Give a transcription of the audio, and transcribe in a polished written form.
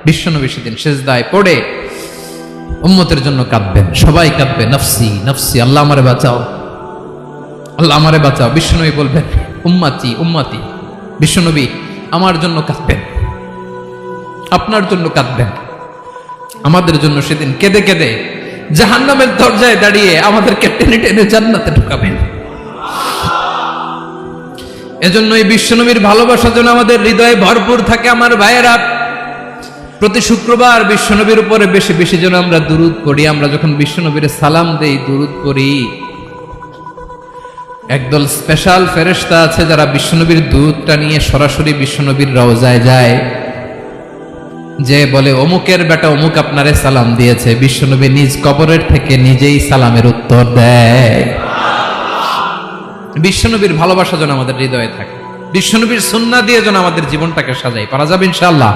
বিশ্বনবী সেদিন সিজদায় পড়ে উম্মতের জন্য কাঁদবেন, সবাই কাঁদবে, নফসি নফসি, আল্লাহ আমারে বাঁচাও, আল্লাহ আমারে বাঁচাও। বিশ্বনবী বলবেন উম্মতি উম্মতি। বিশ্বনবী আমার জন্য কাঁদবেন, আপনার জন্য কাঁদবেন, আমাদের জন্য সেদিন কেঁদে কেঁদে জাহান্নামের দরজায় দাঁড়িয়ে আমাদেরকে টেনে টেনে জান্নাতে ঢুকাবেন। এজন্যই বিশ্বনবীর ভালোবাসা যেন আমাদের হৃদয়ে ভরপুর থাকে। আমার ভাইয়েরা, প্রতি শুক্রবার বিশ্বনবীর উপরে বেশি বেশি যেন আমরা দুরূদ পড়ি। আমরা যখন বিশ্বনবীর সালাম দেই, দুরূদ পড়ি, একদল স্পেশাল ফেরেশতা আছে যারা বিশ্বনবীর দুরূদটা নিয়ে সরাসরি বিশ্বনবীর রওজায় যায়, যে বলে অমুকের বেটা অমুক আপনারে সালাম দিয়েছে। বিশ্বনবী নিজ কবরের থেকে নিজেই সালামের উত্তর দেয়। বিশ্বনবীর ভালোবাসা যেন আমাদের হৃদয়ে থাকে, বিশ্বনবীর সুন্নাহ দিয়ে যেন আমাদের জীবনটাকে সাজাই। পারা যাবে ইনশাআল্লাহ।